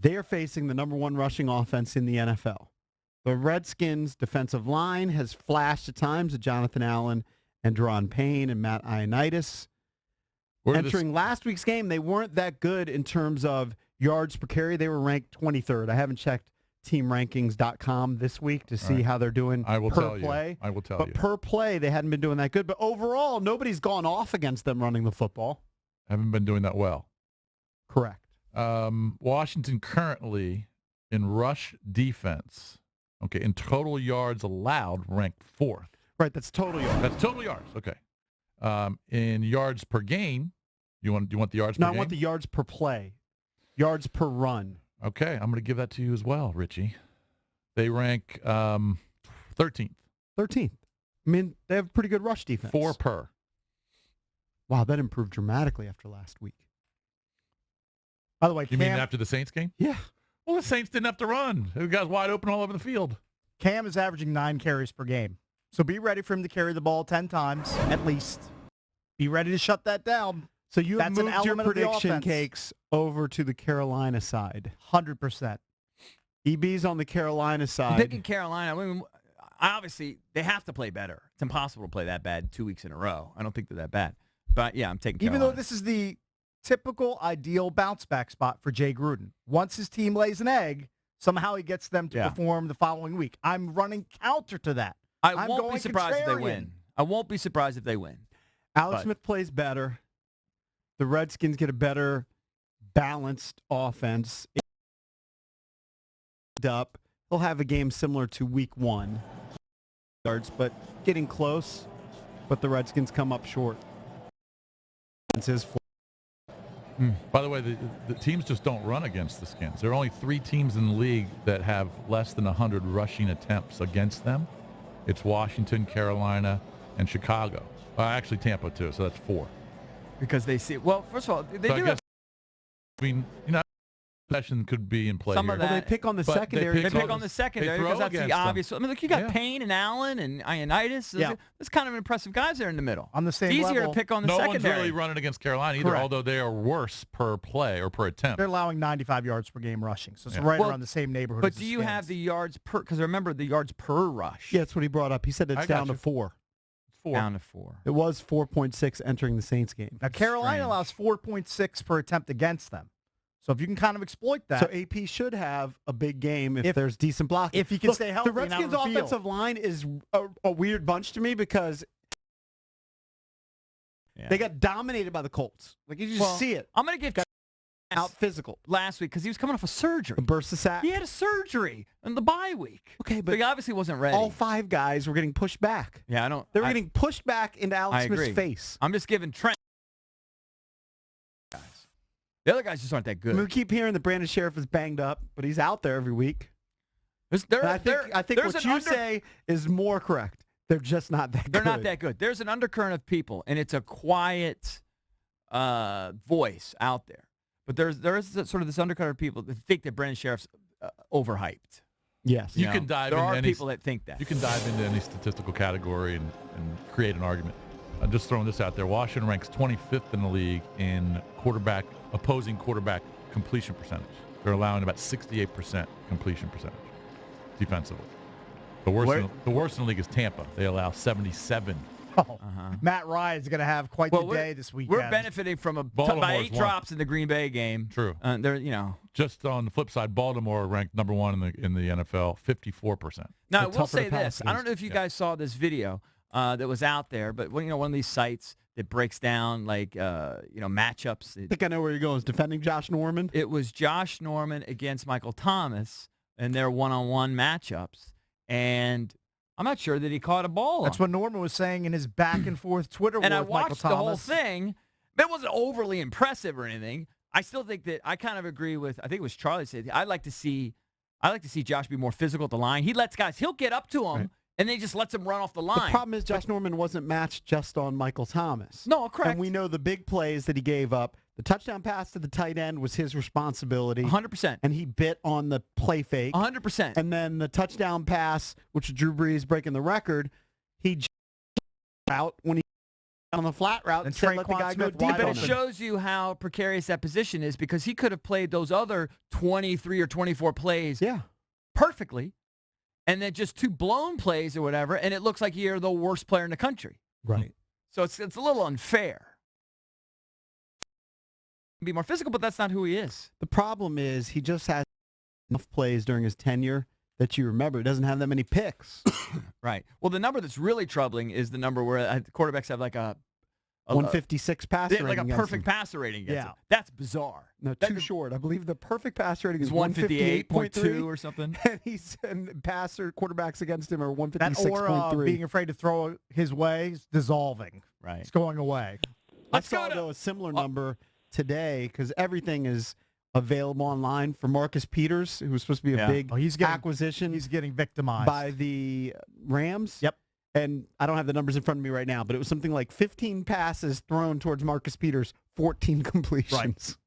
They are facing the number one rushing offense in the NFL. The Redskins' defensive line has flashed at times with Jonathan Allen and Deron Payne and Matt Ioannidis. Entering last week's game, they weren't that good in terms of yards per carry. They were ranked 23rd. I haven't checked teamrankings.com this week to see how they're doing per play. I will tell you. But per play, they hadn't been doing that good. But overall, nobody's gone off against them running the football. Haven't been doing that well. Correct. Washington currently in rush defense, in total yards allowed, ranked 4th. Right, that's total yards. That's total yards, okay. In yards per game, you want the yards per game? No, I want the yards per play. Yards per run. Okay, I'm going to give that to you as well, Richie. They rank 13th. 13th. I mean, they have pretty good rush defense. 4 per. Wow, that improved dramatically after last week. By the way, you mean after the Saints game? Yeah. Well, the Saints didn't have to run. The guys wide open all over the field. Cam is averaging 9 carries per game. So be ready for him to carry the ball 10 times at least. Be ready to shut that down. So you have That's moved your prediction cakes over to the Carolina side. 100%. EB's on the Carolina side. I'm picking Carolina. I mean, obviously, they have to play better. It's impossible to play that bad 2 weeks in a row. I don't think they're that bad. But, yeah, I'm taking Carolina. Even though this is the typical ideal bounce-back spot for Jay Gruden. Once his team lays an egg, somehow he gets them to perform the following week. I'm running counter to that. I won't be surprised if they win. I won't be surprised if they win. Alex Smith plays better. The Redskins get a better balanced offense. Up. He'll have a game similar to week 1. But getting close. But the Redskins come up short. By the way, the teams just don't run against the Skins. There are only 3 teams in the league that have less than 100 rushing attempts against them. It's Washington, Carolina, and Chicago. Actually, Tampa, too, so that's 4. Because they see, well, first of all, they do have. I mean, possession could be in play Some here. of that. Well, they pick on the secondary. They pick on the secondary because that's the obvious. I mean, look, you got Payne and Allen and Ioannidis. There's kind of impressive guys there in the middle. On the same level. It's easier level. to pick on the no secondary. No one's really running against Carolina either, although they are worse per play or per attempt. They're allowing 95 yards per game rushing, so it's right around the same neighborhood. But as do the you Skins. have the yards per? Because remember the yards per rush. Yeah, that's what he brought up. He said it's down to 4. 4. Down to 4. It was 4.6 entering the Saints game. Now, Carolina allows 4.6 per attempt against them. So if you can kind of exploit that. So AP should have a big game if there's decent blocking. If he can stay healthy. The Redskins' offensive line is a weird bunch to me because they got dominated by the Colts. Like, you just see it. I'm going to give out physical last week because he was coming off a surgery. A burst of sack. He had a surgery in the bye week. Okay, but so he obviously wasn't ready. All 5 guys were getting pushed back. Yeah, I don't. They were getting pushed back into Alex Smith's agree. face. I'm just giving Trent. Guys, the other guys just aren't that good. I mean, we keep hearing that Brandon Sheriff is banged up, but he's out there every week. I think what you say is more correct. They're just not that good. They're not that good. There's an undercurrent of people, and it's a quiet voice out there. But there is sort of this undercurrent of people that think that Brandon Sheriff's overhyped. Yes. You can dive into any people that think that. You can dive into any statistical category and create an argument. I'm just throwing this out there. Washington ranks 25th in the league in opposing quarterback completion percentage. They're allowing about 68% completion percentage defensively. The worst in the league is Tampa. They allow 77. Matt Ryan's going to have quite the day this weekend. We're benefiting from by 8 drops in the Green Bay game. True. Just on the flip side, Baltimore ranked number 1 in the NFL, 54%. Now, I will say this. I don't know if you guys saw this video that was out there, but one of these sites that breaks down matchups. I think I know where you're going. Is defending Josh Norman? It was Josh Norman against Michael Thomas in their one-on-one matchups, and I'm not sure that he caught a ball. That's what Norman was saying in his back and forth Twitter war and with I watched Michael Thomas. the whole thing. It wasn't overly impressive or anything. I still think that I kind of agree with. I think it was Charlie said I'd like to see Josh be more physical at the line. He'll get up to him. Right. And then he just lets him run off the line. The problem is Josh Norman wasn't matched just on Michael Thomas. No, correct. And we know the big plays that he gave up. The touchdown pass to the tight end was his responsibility. 100%. And he bit on the play fake. 100%. And then the touchdown pass, which was Drew Brees breaking the record, he out when he on the flat route and let the guy go Smith deep. wide But on it him. shows you how precarious that position is because he could have played those other 23 or 24 plays Yeah. perfectly, and then just 2 blown plays or whatever, and it looks like you're the worst player in the country. Right. So it's a little unfair. Be more physical, but that's not who he is. The problem is he just has enough plays during his tenure that you remember. He doesn't have that many picks. Right. Well, the number that's really troubling is the number where the quarterbacks have like a 156 passer like a rating perfect against him. passer rating against Yeah. him. That's bizarre. No, That too is- short. I believe the perfect passer rating It's is 158.2 or 158.3, something. and passer quarterbacks against him are That aura of 156.3. being afraid to throw his way is dissolving. Right. It's going away. I saw though a similar number today because everything is available online for Marcus Peters, who was supposed to be a big acquisition. He's getting victimized by the Rams. Yep. And I don't have the numbers in front of me right now, but it was something like 15 passes thrown towards Marcus Peters, 14 completions. Right.